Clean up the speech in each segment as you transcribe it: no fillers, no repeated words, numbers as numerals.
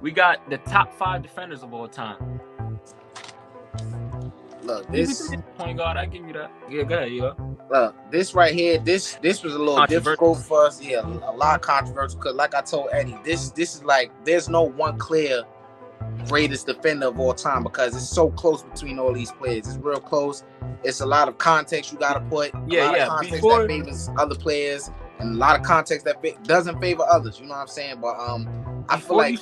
we got the top 5 defenders of all time. Look, this point guard, I give you that. Yeah, go ahead, yo. Look, this right here, this was a little difficult for us. Yeah, a lot of controversial. Because, like I told Eddie, this is like there's no one clear greatest defender of all time because it's so close between all these players. It's real close. It's a lot of context you got to put. A lot of context that favors other players, and a lot of context that doesn't favor others. You know what I'm saying? But I feel like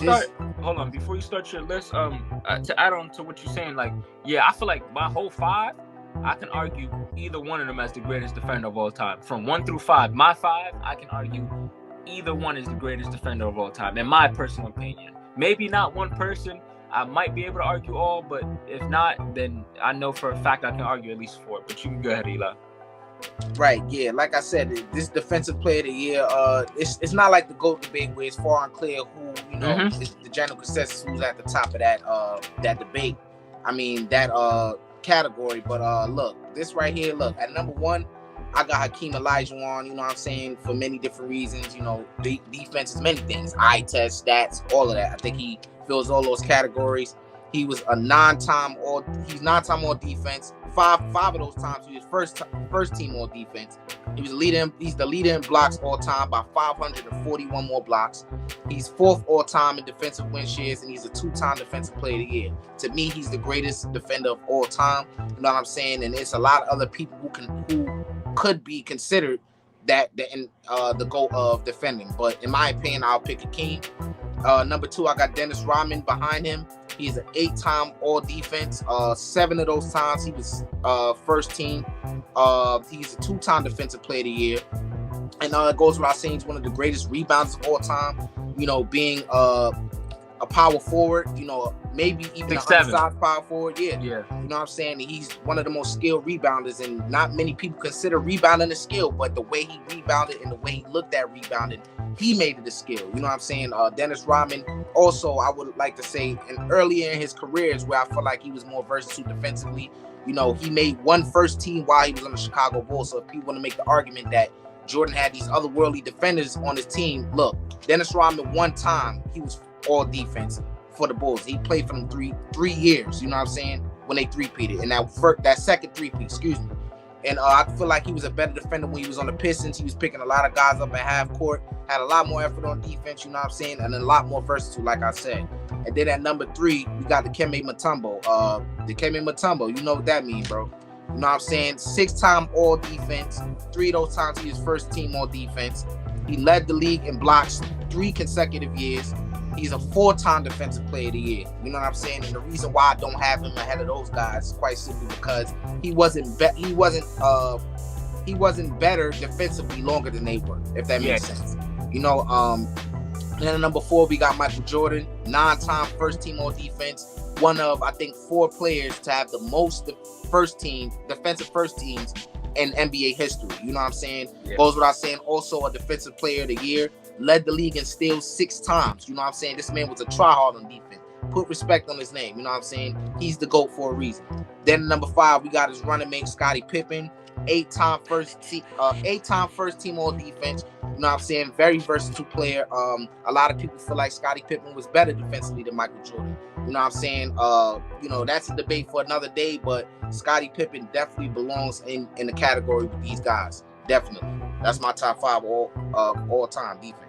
hold on, before you start your list, to add on to what you're saying, like, yeah, I feel like my whole 5, I can argue either one of them as the greatest defender of all time. From 1 through 5, my 5, I can argue either one is the greatest defender of all time, in my personal opinion. Maybe not one person. I might be able to argue all, but if not, then I know for a fact I can argue at least 4. But you can go ahead, Eli. Right, yeah. Like I said, this defensive player of the year, it's not like the GOAT debate where it's far and clear who, you know, is the general consensus who's at the top of that debate. I mean, that category. But look, this right here, look, at number 1, I got Hakeem Olajuwon, you know what I'm saying, for many different reasons. You know, defense is many things. Eye test, stats, all of that. I think he fills all those categories. He was a nine-time all defense. Five of those times he was first team all defense. He's the leader in blocks all time by 541 more blocks. He's 4th all time in defensive win shares, and he's a 2-time defensive player of the year. To me, he's the greatest defender of all time. You know what I'm saying? And it's a lot of other people who could be considered the goal of defending. But in my opinion, I'll pick Hakeem. Number 2, I got Dennis Rodman behind him. He's an 8-time all defense. 7 of those times he was first team. He's a 2-time defensive player of the year. And it goes without saying he's one of the greatest rebounders of all time. You know, being a power forward, you know, maybe even an undersized power forward. Yeah. You know what I'm saying? He's one of the most skilled rebounders, and not many people consider rebounding a skill, but the way he rebounded and the way he looked at rebounding, he made it a skill. You know what I'm saying? Dennis Rodman, also, I would like to say, and earlier in his career is where I feel like he was more versatile defensively. You know, he made one first team while he was on the Chicago Bulls. So if people want to make the argument that Jordan had these otherworldly defenders on his team, look, Dennis Rodman, one time, he was all defense for the Bulls. He played for them three years, you know what I'm saying, when they three-peated. And that second three-peat, excuse me. And I feel like he was a better defender when he was on the Pistons. He was picking a lot of guys up at half court, had a lot more effort on defense, you know what I'm saying, and a lot more versatile, like I said. And then at number 3, we got the Dikembe Mutombo. Dikembe Mutombo, you know what that means, bro. You know what I'm saying? 6-time all defense. 3 of those times he was first team all defense. He led the league in blocks 3 consecutive years. He's a 4-time defensive player of the year. You know what I'm saying? And the reason why I don't have him ahead of those guys is quite simply because he wasn't better defensively longer than they were, if that makes sense. You know, then at number 4, we got Michael Jordan, 9-time first team all defense. One of, I think, 4 players to have the most defensive first teams in NBA history. You know what I'm saying? Yeah. Goes without saying, also a defensive player of the year. Led the league in steals 6 times. You know what I'm saying? This man was a tryhard on defense. Put respect on his name. You know what I'm saying? He's the GOAT for a reason. Then number 5, we got his running mate, Scottie Pippen. 8-time first team all defense. You know what I'm saying? Very versatile player. A lot of people feel like Scottie Pippen was better defensively than Michael Jordan. You know what I'm saying? You know, that's a debate for another day, but Scottie Pippen definitely belongs in the category with these guys. Definitely. That's my top 5 all-time defense.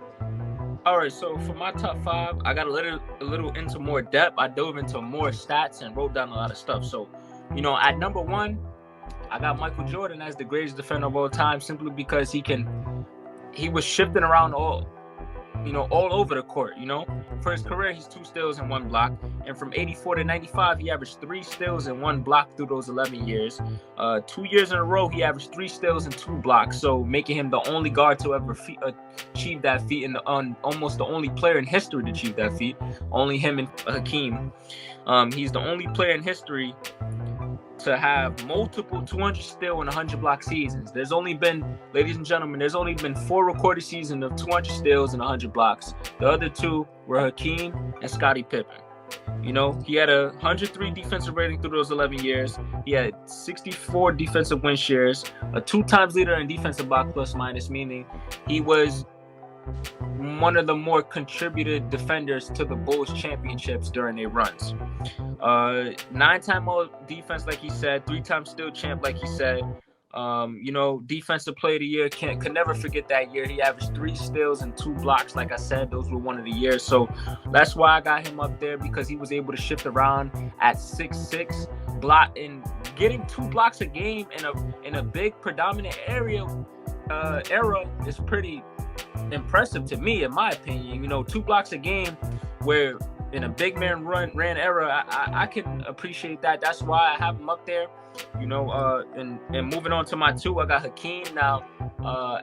All right, so for my top 5, I got a little into more depth. I dove into more stats and wrote down a lot of stuff. So, you know, at number 1, I got Michael Jordan as the greatest defender of all time, simply because he was shifting around all over the court, you know. For his career, he's 2 steals and 1 block. And from 84 to 95, he averaged 3 steals and 1 block through those 11 years. 2 years in a row, he averaged 3 steals and 2 blocks. So making him the only guard to ever achieve that feat, and almost the only player in history to achieve that feat. Only him and Hakeem. He's the only player in history to have multiple 200 steal and 100 block seasons. There's only been, ladies and gentlemen, 4 recorded seasons of 200 steals and 100 blocks. The other 2 were Hakeem and Scottie Pippen. You know, he had a 103 defensive rating through those 11 years. He had 64 defensive win shares, a 2 times leader in defensive block plus minus, meaning he was one of the more contributed defenders to the Bulls championships during their runs. 9-time all defense, like he said, 3-time still champ, like he said. Defensive player of the year, could never forget that year. He averaged 3 steals and 2 blocks. Like I said, those were one of the years. So that's why I got him up there, because he was able to shift around at 6'6", block and getting 2 blocks a game in a big predominant era is pretty impressive to me, in my opinion. 2 blocks a game, where in a big man ran era, I can appreciate that. That's why I have him up there. And moving on to my 2, I got Hakeem. Now,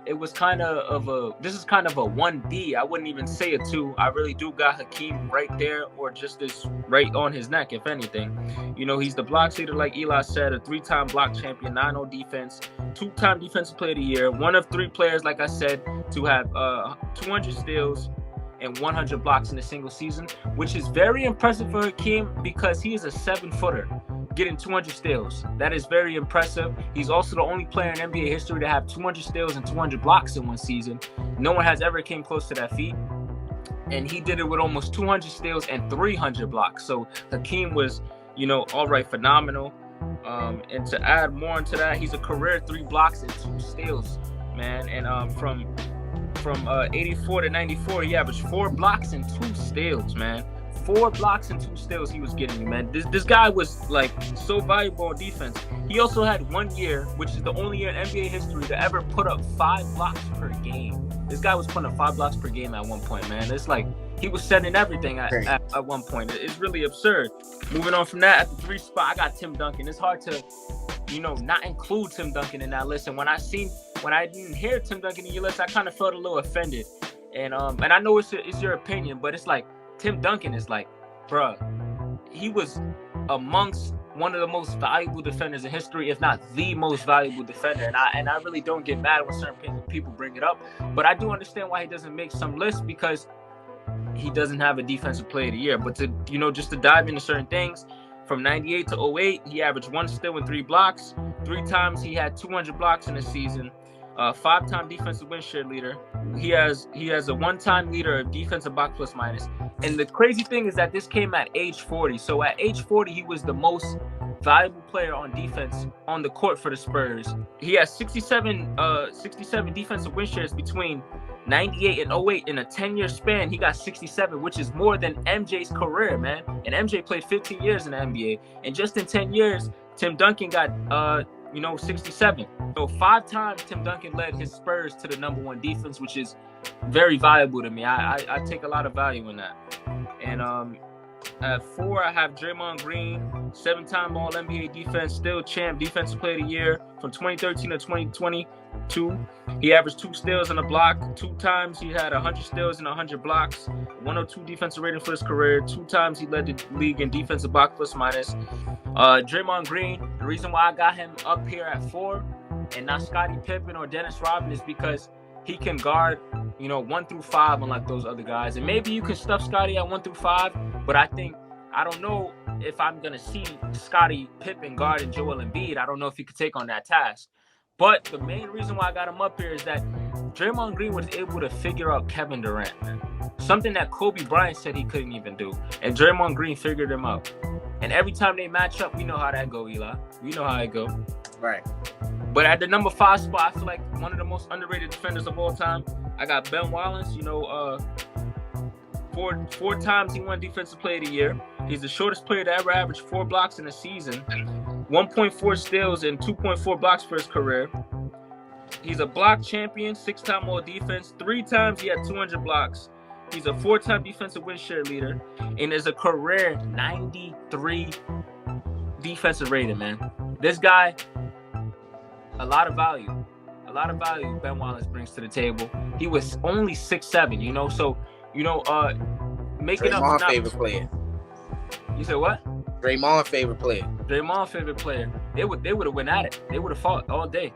it was this is kind of a 1B. I wouldn't even say a 2. I really do got Hakeem right there, or just this right on his neck, if anything. He's the block leader, like Eli said, a 3-time block champion, 9-0 defense, 2-time defensive player of the year, one of 3 players, like I said, to have 200 steals and 100 blocks in a single season, which is very impressive for Hakeem, because he is a 7-footer getting 200 steals. That is very impressive. He's also the only player in NBA history to have 200 steals and 200 blocks in one season. No one has ever came close to that feat, and he did it with almost 200 steals and 300 blocks. So Hakeem was, all right, phenomenal. And to add more into that, he's a career 3 blocks and 2 steals, man. And from 84 to 94, he averaged 4 blocks and 2 steals, man. 4 blocks and 2 steals he was getting you, man. This guy was like so valuable on defense. He also had 1 year, which is the only year in NBA history to ever put up 5 blocks per game. This guy was putting up 5 blocks per game at one point, man. It's like he was setting everything at one point. It's really absurd. Moving on from that, at the 3 spot, I got Tim Duncan. It's hard to, not include Tim Duncan in that list. And when I didn't hear Tim Duncan in your list, I kind of felt a little offended. And I know it's your opinion, but it's like, Tim Duncan is like, bruh, he was amongst one of the most valuable defenders in history, if not the most valuable defender. And I really don't get mad when certain people bring it up, but I do understand why he doesn't make some lists, because he doesn't have a defensive player of the year. But to, just to dive into certain things, from 98 to 08, he averaged 1 steal and 3 blocks. 3 times he had 200 blocks in a season. 5-time defensive win share leader. He has a 1-time leader of defensive box plus minus. And the crazy thing is that this came at age 40. So at age 40, he was the most valuable player on defense on the court for the Spurs. He has 67 defensive win shares between 98 and 08. In a 10-year span, he got 67, which is more than MJ's career, man. And MJ played 15 years in the NBA. And just in 10 years, Tim Duncan got 67. So 5 times Tim Duncan led his Spurs to the #1 defense, which is very valuable to me. I take a lot of value in that. And at 4, I have Draymond Green, 7-time All-NBA defense, still champ, defensive player of the year from 2013 to 2022. He averaged 2 steals and a block. 2 times he had 100 steals and 100 blocks. 102 defensive rating for his career. 2 times he led the league in defensive box plus minus. Draymond Green, the reason why I got him up here at 4 and not Scottie Pippen or Dennis Rodman is because he can guard, 1 through 5, unlike those other guys. And maybe you can stuff Scottie at 1 through 5, but I don't know if I'm going to see Scottie Pippen guarding Joel Embiid. I don't know if he could take on that task. But the main reason why I got him up here is that Draymond Green was able to figure out Kevin Durant, something that Kobe Bryant said he couldn't even do. And Draymond Green figured him out. And every time they match up, we know how that go, Eli. We know how it go. Right. But at the number 5 spot, I feel like one of the most underrated defenders of all time, I got Ben Wallace. 4 times he won Defensive Player of the Year. He's the shortest player to ever average 4 blocks in a season, 1.4 steals and 2.4 blocks for his career. He's a block champion, 6-time All-Defense. 3 times he had 200 blocks. He's a 4-time defensive win share leader, and is a career 93 defensive rating, man. This guy, a lot of value Ben Wallace brings to the table. He was only 6'7", so making up. Draymond's favorite player. You said what? Draymond's favorite player. Draymond's favorite player. They would have went at it. They would have fought all day.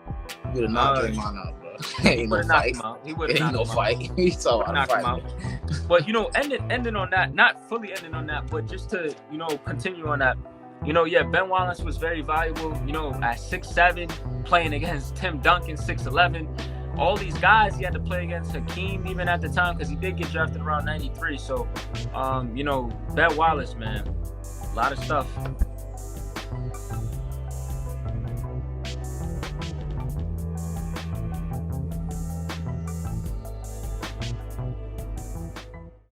He would have knocked Draymond out, bro. Ain't no fight. He would have knocked him out. He's so knocked him out. But ending on that, not fully ending on that, but just to continue on that. Ben Wallace was very valuable. At 6'7", playing against Tim Duncan, 6'11". all these guys, he had to play against Hakeem even at the time because he did get drafted around 93. So, you know, Bet Wallace, man, a lot of stuff.